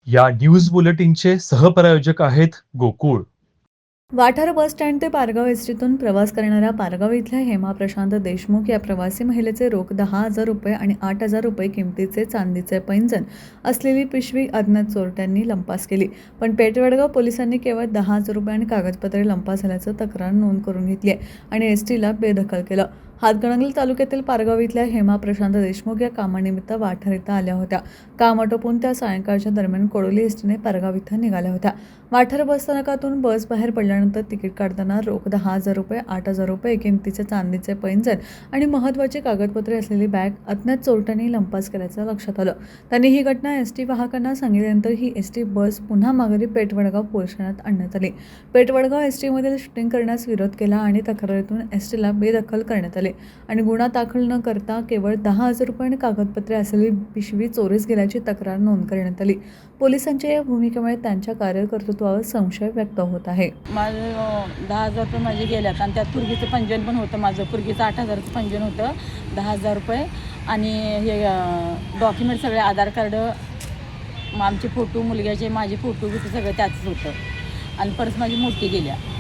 या न्यूज बुलेटिनचे सहप्रायोजक आहेत गोकुळ. वाठार बस स्टँड ते पारगाव एसटीतून प्रवास करणाऱ्या पारगाव इथल्या हेमा प्रशांत देशमुख या प्रवासी महिलेचे रोख 10,000 रुपये आणि 8,000 रुपये किमतीचे चांदीचे पैंजण असलेली पिशवी अज्ञात चोरट्यांनी लंपास केली. पण पेठवडगाव पोलिसांनी केवळ 10,000 रुपये आणि कागदपत्रे लंपास झाल्याचं तक्रार नोंद करून घेतली आहे आणि एसटीला बेदखल केलं. हातकणंगले तालुक्यातील पारगाव इथल्या हेमा प्रशांत देशमुख या कामानिमित्त वाठार इथं आल्या होत्या. काम आटोपून त्या सायंकाळच्या दरम्यान कोडोली एसटीने पारगाव इथं निघाल्या होत्या. वाठार बसस्थानकातून बस बाहेर पडल्यानंतर तिकीट काढताना रोख 10,000 रुपये, 8,000 रुपये किमतीचे चांदीचे पैंजण आणि महत्त्वाची कागदपत्रे असलेली बॅग अज्ञात चोरट्यांनी लंपास केल्याचं लक्षात आलं. त्यांनी ही घटना एसटी वाहकांना सांगितल्यानंतर ही एसटी बस पुन्हा माघारी पेठवडगाव पोलीस ठाण्यात आणण्यात आली. पेठवडगाव एसटीमधील शूटिंग करण्यास विरोध केला आणि तक्रारीतून एसटीला बेदखल करण्यात आले आणि गुन्हा दाखल न करता केवळ 10,000 रुपये आणि कागदपत्रे असलेली पिशवी चोरीस गेल्याची तक्रार नोंद करण्यात आली. पोलिसांच्या या भूमिकेमुळे त्यांच्या कार्यकर्तृत्वावर संशय व्यक्त होत आहे. माझं 10,000 रुपये माझे गेल्यात आणि त्यात पोरगीचं पंजन पण होतं. माझं पोरगीचं 8,000चं पंजन होतं, 10,000 रुपये आणि हे डॉक्युमेंट सगळे आधार कार्ड, आमचे फोटो, मुलग्याचे माझे फोटो बिटो सगळं त्यातच होतं आणि पर्स माझी मोठी गेल्या.